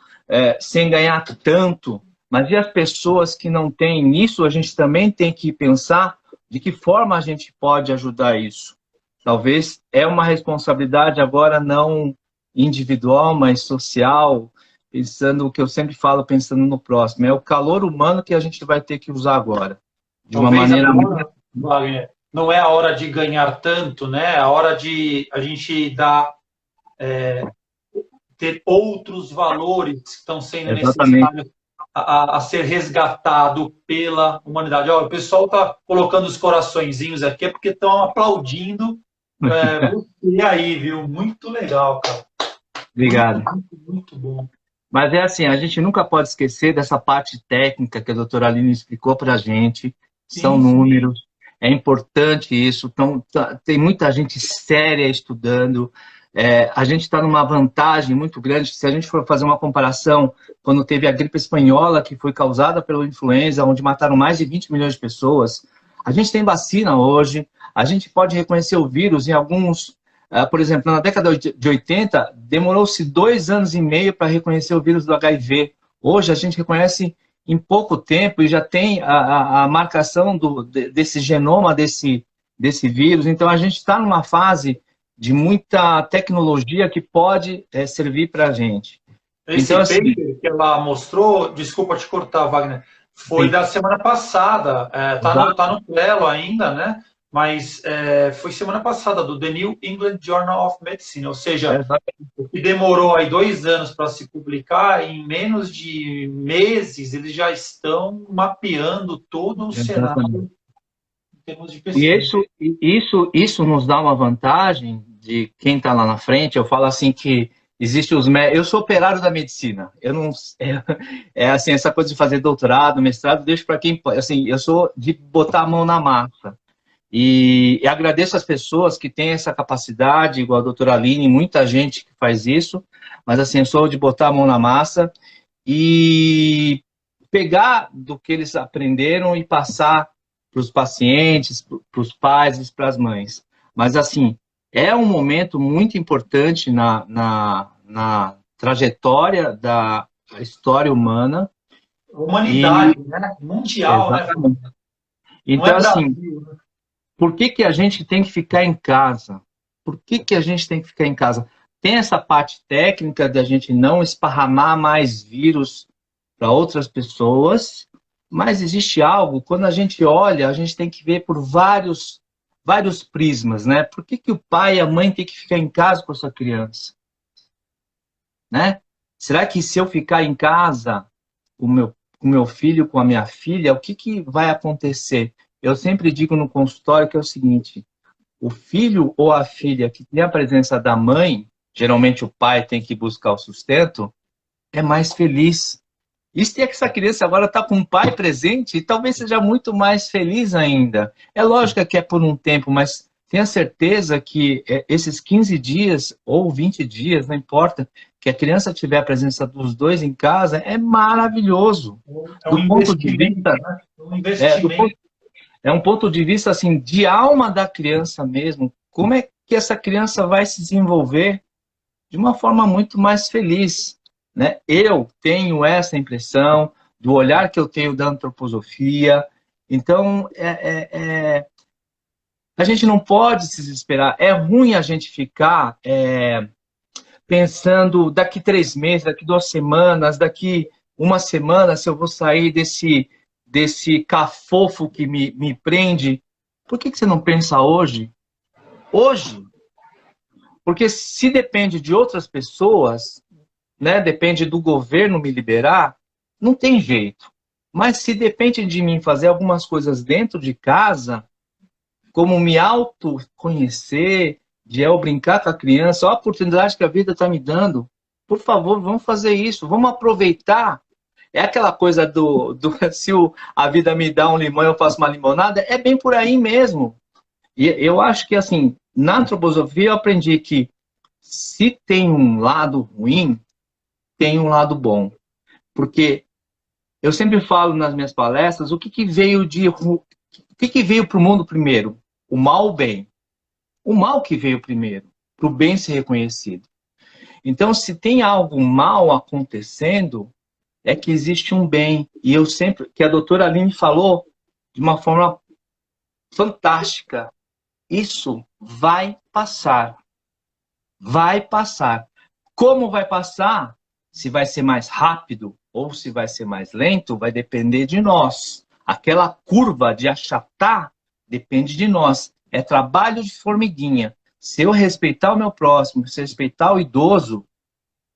Speaker 3: sem ganhar tanto. Mas e as pessoas que não têm isso, a gente também tem que pensar de que forma a gente pode ajudar isso. Talvez é uma responsabilidade agora não individual, mas social, pensando o que eu sempre falo, pensando no próximo. É o calor humano que a gente vai ter que usar agora. De uma maneira muito...
Speaker 1: Não é a hora de ganhar tanto, né? É a hora de a gente dar ter outros valores que estão sendo
Speaker 3: Exatamente.
Speaker 1: necessários a ser resgatado pela humanidade. Ó, o pessoal está colocando os coraçõezinhos aqui é porque estão aplaudindo você aí, viu? Muito legal, cara.
Speaker 3: Obrigado.
Speaker 1: Muito bom.
Speaker 3: Mas é assim, a gente nunca pode esquecer dessa parte técnica que a doutora Aline explicou para a gente. São números, é importante isso. Então, tem muita gente séria estudando. A gente está numa vantagem muito grande. Se a gente for fazer uma comparação, quando teve a gripe espanhola, que foi causada pela influenza, onde mataram mais de 20 milhões de pessoas, a gente tem vacina hoje, a gente pode reconhecer o vírus em alguns... Por exemplo, na década de 80, demorou-se 2 anos e meio para reconhecer o vírus do HIV. Hoje, a gente reconhece em pouco tempo e já tem a marcação desse genoma desse vírus. Então, a gente está numa fase de muita tecnologia que pode servir para a gente.
Speaker 1: Esse
Speaker 3: então, assim,
Speaker 1: paper que ela mostrou, desculpa te cortar, Wagner, foi
Speaker 3: sim,
Speaker 1: da semana passada, tá no Trello ainda, né? Mas foi semana passada, do The New England Journal of Medicine, ou seja, o que demorou aí 2 anos para se publicar, em menos de meses eles já estão mapeando todo o cenário em termos de pesquisa.
Speaker 3: E isso nos dá uma vantagem de quem está lá na frente. Eu falo assim que existe os eu sou operário da medicina. Eu não assim, essa coisa de fazer doutorado, mestrado, deixo para quem, assim, eu sou de botar a mão na massa. E agradeço as pessoas que têm essa capacidade, igual a doutora Aline, muita gente que faz isso, mas assim, eu sou de botar a mão na massa e pegar do que eles aprenderam e passar para os pacientes, para os pais e para as mães. Mas assim, é um momento muito importante na trajetória da história humana.
Speaker 1: Humanidade, né? Mundial,
Speaker 3: exatamente, né? Então,
Speaker 1: não é
Speaker 3: assim,
Speaker 1: Brasil, né?
Speaker 3: por que a gente tem que ficar em casa? Por que a gente tem que ficar em casa? Tem essa parte técnica de a gente não esparramar mais vírus para outras pessoas, mas existe algo, quando a gente olha, a gente tem que ver por vários prismas, né? Por que o pai e a mãe têm que ficar em casa com a sua criança? Né? Será que se eu ficar em casa com o meu filho, com a minha filha, o que vai acontecer? Eu sempre digo no consultório que é o seguinte: o filho ou a filha que tem a presença da mãe, geralmente o pai tem que buscar o sustento, é mais feliz. E se essa criança agora está com o pai presente, talvez seja muito mais feliz ainda. É lógico que é por um tempo, mas tenha certeza que esses 15 dias ou 20 dias, não importa, que a criança tiver a presença dos dois em casa, é maravilhoso.
Speaker 1: É um investimento, né? Um investimento.
Speaker 3: É um ponto de vista assim, de alma da criança mesmo. Como é que essa criança vai se desenvolver de uma forma muito mais feliz, né? Eu tenho essa impressão do olhar que eu tenho da antroposofia. Então, a gente não pode se desesperar. É ruim a gente ficar pensando daqui 3 meses, daqui 2 semanas, daqui 1 semana, se eu vou sair desse cafofo que me prende. Por que você não pensa hoje? Hoje. Porque se depende de outras pessoas, né, depende do governo me liberar, não tem jeito. Mas se depende de mim fazer algumas coisas dentro de casa, como me autoconhecer, de eu brincar com a criança, olha a oportunidade que a vida está me dando, por favor, vamos fazer isso, vamos aproveitar. É aquela coisa se a vida me dá um limão, eu faço uma limonada, é bem por aí mesmo. E eu acho que, assim, na antroposofia eu aprendi que se tem um lado ruim, tem um lado bom. Porque eu sempre falo nas minhas palestras, o que veio para o mundo primeiro? O mal ou o bem? O mal que veio primeiro, para o bem ser reconhecido. Então, se tem algo mal acontecendo, é que existe um bem. E eu sempre, que a doutora Aline falou de uma forma fantástica, isso vai passar. Vai passar. Como vai passar? Se vai ser mais rápido ou se vai ser mais lento, vai depender de nós. Aquela curva de achatar depende de nós. É trabalho de formiguinha. Se eu respeitar o meu próximo, se eu respeitar o idoso,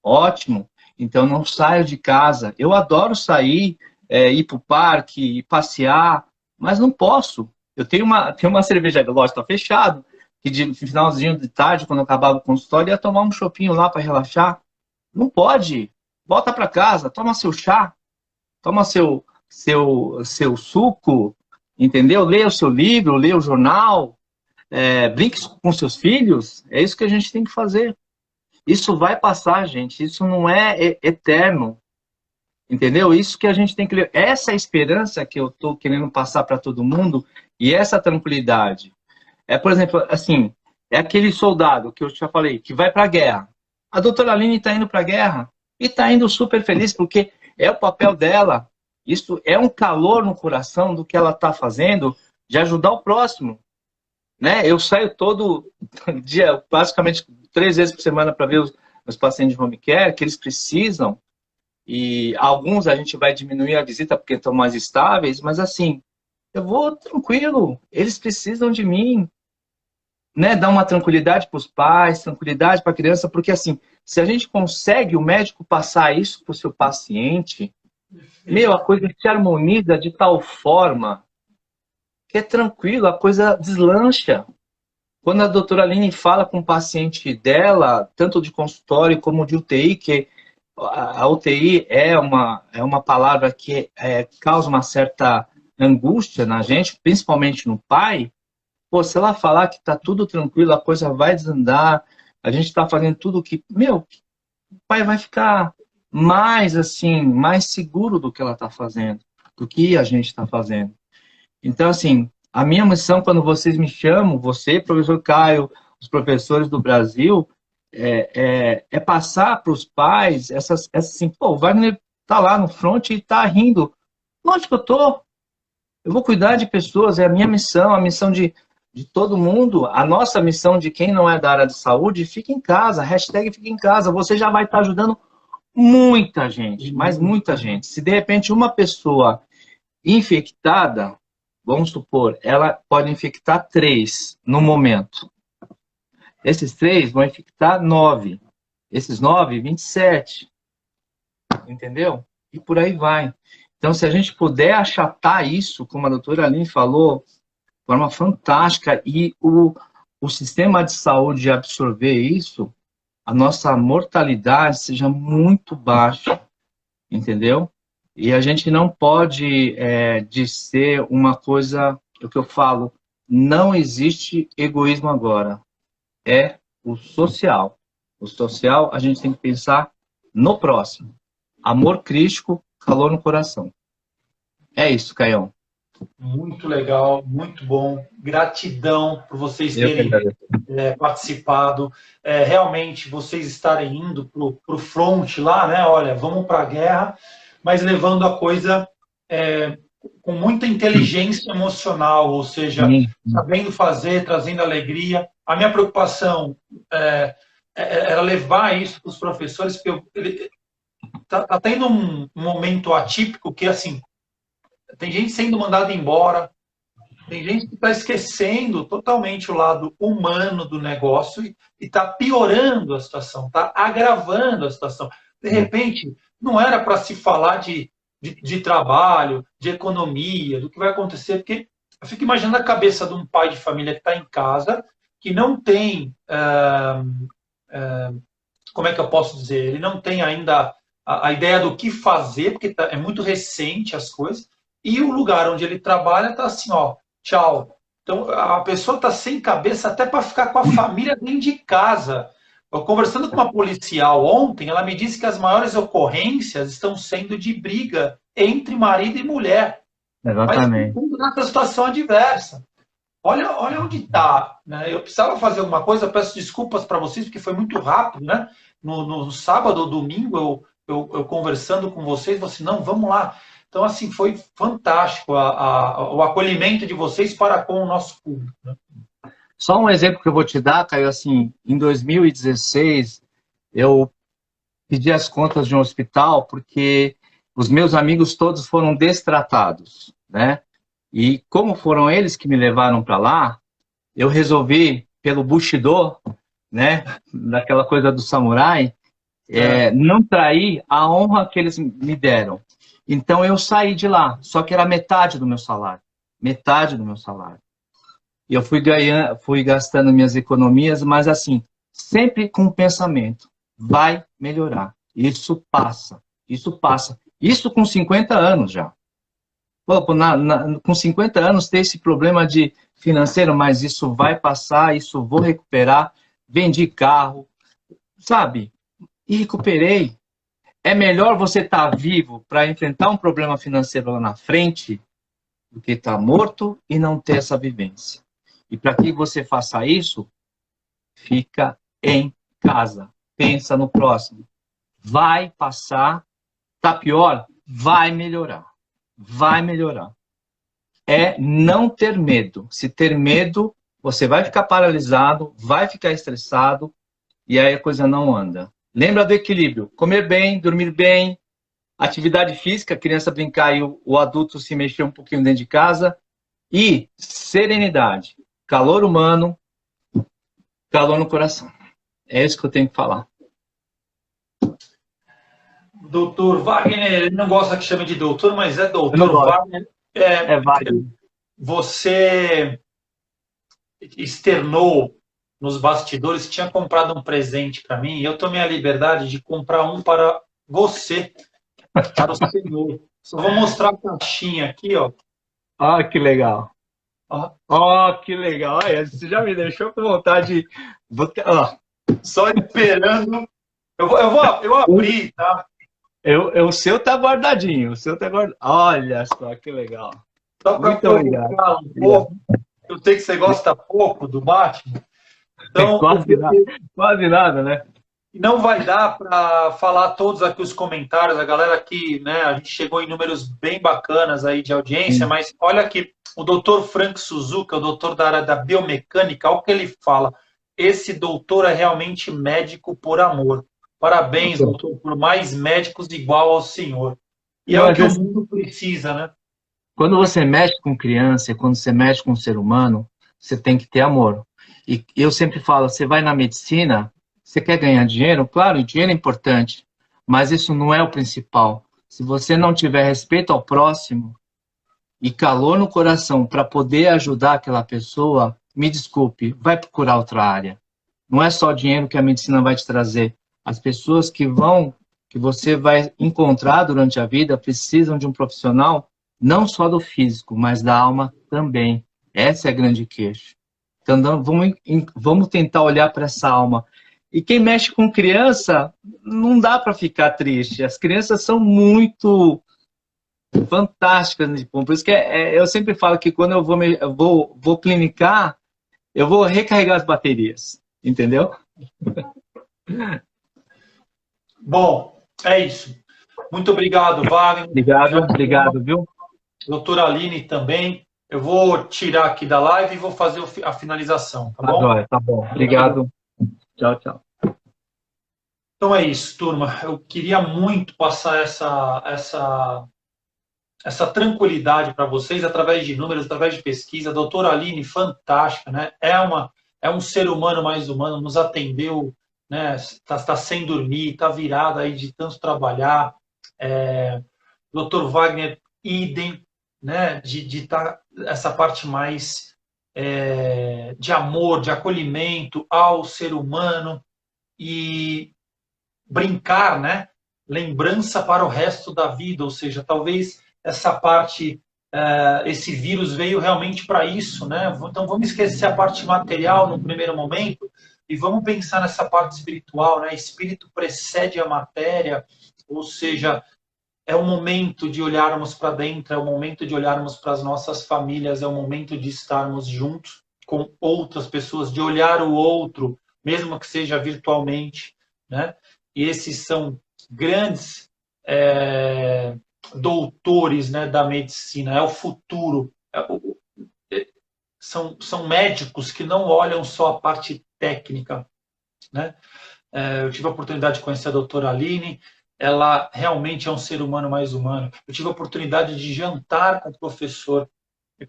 Speaker 3: Ótimo. Então não saio de casa. Eu adoro sair, ir para o parque, passear, mas não posso. Eu tenho uma cervejaria, lógico, está fechado, que de finalzinho de tarde, quando eu acabava o consultório, ia tomar um chopinho lá para relaxar. Não pode. Volta para casa, toma seu chá, toma seu suco, entendeu? Leia o seu livro, leia o jornal, brinque com seus filhos. É isso que a gente tem que fazer. Isso vai passar, gente. Isso não é eterno. Entendeu? Isso que a gente tem que ler. Essa é a esperança que eu estou querendo passar para todo mundo e essa tranquilidade. Por exemplo, assim, é aquele soldado que eu já falei, que vai para a guerra. A doutora Aline está indo para a guerra e está indo super feliz porque é o papel dela. Isso é um calor no coração do que ela está fazendo de ajudar o próximo. Né? Eu saio todo dia, basicamente 3 vezes por semana para ver os pacientes de home care, que eles precisam. E alguns a gente vai diminuir a visita porque estão mais estáveis, mas assim, eu vou tranquilo, eles precisam de mim, né? Dar uma tranquilidade para os pais, tranquilidade para a criança, porque assim, se a gente consegue o médico passar isso para o seu paciente, a coisa se harmoniza de tal forma que é tranquilo, a coisa deslancha. Quando a doutora Aline fala com o paciente dela, tanto de consultório como de UTI, que a UTI é uma palavra que causa uma certa angústia na gente, principalmente no pai. Pô, se ela falar que está tudo tranquilo, a coisa vai desandar, a gente está fazendo tudo que... o pai vai ficar mais assim, mais seguro do que ela está fazendo, do que a gente está fazendo. Então, assim, a minha missão, quando vocês me chamam, você, professor Caio, os professores do Brasil, é passar para os pais essas assim, pô, o Wagner tá lá no front e tá rindo. Onde que eu tô? Eu vou cuidar de pessoas, é a minha missão, a missão de todo mundo, a nossa missão de quem não é da área de saúde, fica em casa, hashtag fica em casa, você já vai estar ajudando muita gente, mas muita gente. Se de repente uma pessoa infectada, vamos supor, ela pode infectar 3 no momento. Esses 3 vão infectar 9. Esses 9, 27. Entendeu? E por aí vai. Então, se a gente puder achatar isso, como a doutora Aline falou, de forma fantástica, e o sistema de saúde absorver isso, a nossa mortalidade seja muito baixa. Entendeu? E a gente não pode dizer uma coisa, o que eu falo, não existe egoísmo agora. É o social. O social, a gente tem que pensar no próximo. Amor crístico, calor no coração. É isso, Caião.
Speaker 1: Muito legal, muito bom. Gratidão por vocês terem participado. Realmente, vocês estarem indo para o front lá, né? Olha, vamos para a guerra, mas levando a coisa com muita inteligência emocional, ou seja, sabendo fazer, trazendo alegria. A minha preocupação era levar isso para os professores, porque tá tendo um momento atípico que, assim, tem gente sendo mandada embora, tem gente que está esquecendo totalmente o lado humano do negócio e está piorando a situação, está agravando a situação. De repente, não era para se falar de trabalho, de economia, do que vai acontecer, porque eu fico imaginando a cabeça de um pai de família que está em casa, que não tem, como é que eu posso dizer, ele não tem ainda a ideia do que fazer, porque é muito recente as coisas, e o lugar onde ele trabalha está assim, ó, tchau. Então, a pessoa está sem cabeça até para ficar com a família dentro de casa. Eu, conversando com uma policial ontem, ela me disse que as maiores ocorrências estão sendo de briga entre marido e mulher.
Speaker 3: Exatamente.
Speaker 1: Mas nessa situação adversa. Olha onde está. Né? Eu precisava fazer alguma coisa, peço desculpas para vocês, porque foi muito rápido. Né? No sábado ou domingo, eu conversando com vocês, você não, vamos lá. Então, assim, foi fantástico o acolhimento de vocês para com o nosso público. Né?
Speaker 3: Só um exemplo que eu vou te dar, Caio, assim, em 2016, eu pedi as contas de um hospital porque os meus amigos todos foram destratados, né? E como foram eles que me levaram para lá, eu resolvi, pelo Bushido, né, daquela coisa do samurai, não trair a honra que eles me deram. Então eu saí de lá, só que era metade do meu salário. Metade do meu salário. E eu fui gastando minhas economias, mas assim, sempre com o pensamento, vai melhorar. Isso passa, isso passa. Isso com 50 anos já. Pô, com 50 anos ter esse problema de financeiro, mas isso vai passar, isso vou recuperar. Vendi carro, sabe? E recuperei. É melhor você estar vivo para enfrentar um problema financeiro lá na frente do que estar morto e não ter essa vivência. E para que você faça isso, fica em casa. Pensa no próximo. Vai passar. Tá pior? Vai melhorar. Vai melhorar. É não ter medo. Se ter medo, você vai ficar paralisado, vai ficar estressado e aí a coisa não anda. Lembra do equilíbrio. Comer bem, dormir bem, atividade física, a criança brincar e o adulto se mexer um pouquinho dentro de casa. E serenidade. Calor humano, calor no coração. É isso que eu tenho que falar.
Speaker 1: Doutor Wagner, ele não gosta que chame de doutor, mas é doutor Wagner.
Speaker 3: Wagner.
Speaker 1: Você externou nos bastidores que tinha comprado um presente para mim, e eu tomei a liberdade de comprar um para você, para o senhor. Só vou mostrar a caixinha aqui, ó.
Speaker 3: Ah, que legal.
Speaker 1: Ó.
Speaker 3: Oh, que legal. Olha, você já me deixou com vontade.
Speaker 1: Só esperando. Eu abri, tá?
Speaker 3: O seu tá guardadinho. O seu tá guardado. Olha só, que legal.
Speaker 1: Só para provocar um pouco. Eu sei que você gosta pouco do Batman. Então,
Speaker 3: quase nada, né?
Speaker 1: Não vai dar para falar todos aqui os comentários, a galera aqui, né? A gente chegou em números bem bacanas aí de audiência, mas olha aqui, o doutor Frank Suzuka, o doutor da área da biomecânica, olha o que ele fala. Esse doutor é realmente médico por amor. Parabéns, doutor, por mais médicos igual ao senhor. E é o que o mundo precisa, né?
Speaker 3: Quando você mexe com criança, quando você mexe com um ser humano, você tem que ter amor. E eu sempre falo, você vai na medicina, você quer ganhar dinheiro? Claro, dinheiro é importante, mas isso não é o principal. Se você não tiver respeito ao próximo e calor no coração para poder ajudar aquela pessoa, me desculpe, vai procurar outra área. Não é só dinheiro que a medicina vai te trazer. As pessoas que você vai encontrar durante a vida precisam de um profissional não só do físico, mas da alma também. Essa é a grande queixa. Então, vamos tentar olhar para essa alma. E quem mexe com criança, não dá para ficar triste. As crianças são muito fantásticas. Por isso que eu sempre falo que quando eu vou clinicar, eu vou recarregar as baterias. Entendeu?
Speaker 1: Bom, é isso. Muito obrigado, Wagner.
Speaker 3: Obrigado, viu?
Speaker 1: Doutora Aline também. Eu vou tirar aqui da live e vou fazer a finalização, tá bom?
Speaker 3: Tá bom. Obrigado. Tchau, tchau.
Speaker 1: Então é isso, turma. Eu queria muito passar essa tranquilidade para vocês através de números, através de pesquisa. A doutora Aline, fantástica, né? É um ser humano mais humano, nos atendeu, né? Tá sem dormir, tá virada aí de tanto trabalhar. Doutor Wagner, idem, né? De tá essa parte mais de amor, de acolhimento ao ser humano e brincar, né? Lembrança para o resto da vida, ou seja, talvez essa parte, esse vírus veio realmente para isso, né? Então vamos esquecer a parte material no primeiro momento e vamos pensar nessa parte espiritual, né? Espírito precede a matéria, ou seja, é o momento de olharmos para dentro, é o momento de olharmos para as nossas famílias, é o momento de estarmos juntos com outras pessoas, de olhar o outro, mesmo que seja virtualmente, né? E esses são grandes doutores, né, da medicina, é o futuro. São médicos que não olham só a parte técnica, né? Eu tive a oportunidade de conhecer a doutora Aline, ela realmente é um ser humano mais humano. Eu tive a oportunidade de jantar com o professor,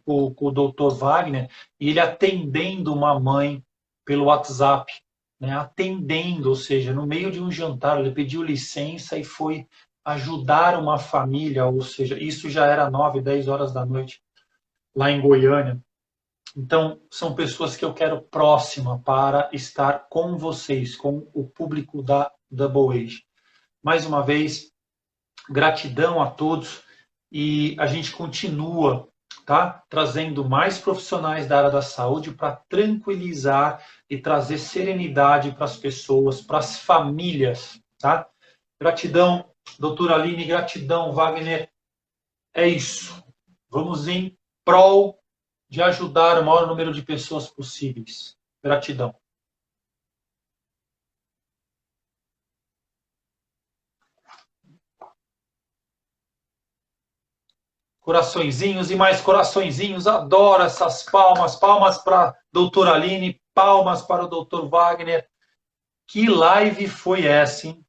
Speaker 1: com o doutor Wagner, e ele atendendo uma mãe pelo WhatsApp, né, atendendo, ou seja, no meio de um jantar, ele pediu licença e foi ajudar uma família, ou seja, isso já era 9, 10 horas da noite lá em Goiânia. Então, são pessoas que eu quero próxima para estar com vocês, com o público da Double Age. Mais uma vez, gratidão a todos e a gente continua, tá, trazendo mais profissionais da área da saúde para tranquilizar e trazer serenidade para as pessoas, para as famílias, tá? Gratidão, doutora Aline, gratidão, Wagner. É isso. Vamos em prol de ajudar o maior número de pessoas possíveis. Gratidão. Coraçõezinhos e mais coraçõezinhos. Adoro essas palmas. Palmas para a doutora Aline, palmas para o doutor Wagner. Que live foi essa, hein?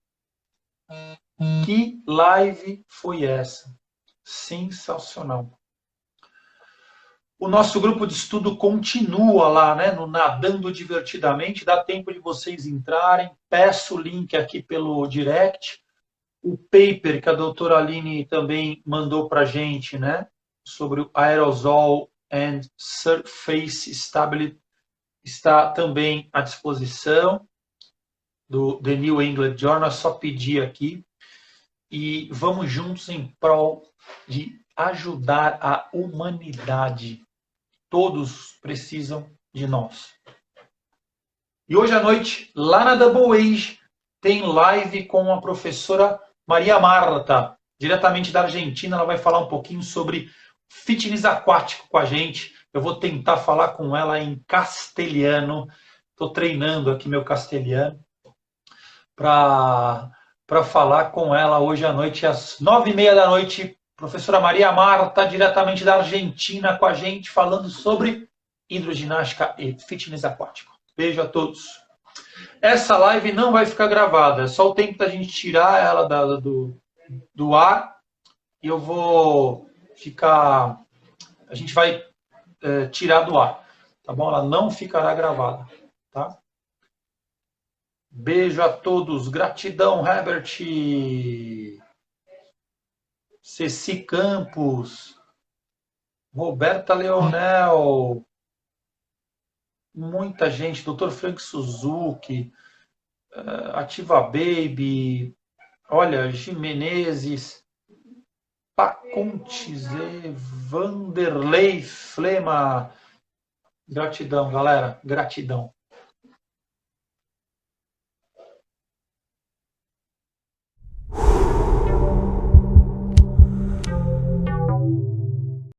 Speaker 1: Que live foi essa? Sensacional. O nosso grupo de estudo continua lá, né, no Nadando Divertidamente. Dá tempo de vocês entrarem. Peço o link aqui pelo direct. O paper que a doutora Aline também mandou para a gente, né, sobre o Aerosol and Surface Stability, está também à disposição do The New England Journal. É só pedir aqui. E vamos juntos em prol de ajudar a humanidade. Todos precisam de nós. E hoje à noite, lá na Double Age, tem live com a professora Maria Marta, diretamente da Argentina. Ela vai falar um pouquinho sobre fitness aquático com a gente. Eu vou tentar falar com ela em castelhano. Estou treinando aqui meu castelhano para falar com ela hoje à noite, às 9h30 da noite. Professora Maria Marta, diretamente da Argentina, com a gente, falando sobre hidroginástica e fitness aquático. Beijo a todos. Essa live não vai ficar gravada, é só o tempo da gente tirar ela do ar e eu vou ficar... A gente vai tirar do ar, tá bom? Ela não ficará gravada, tá? Beijo a todos. Gratidão, Herbert. Ceci Campos. Roberta Leonel. Muita gente. Dr. Frank Suzuki. Ativa Baby. Olha, Jimenezes. Pacontize. Vanderlei Flema. Gratidão, galera. Gratidão.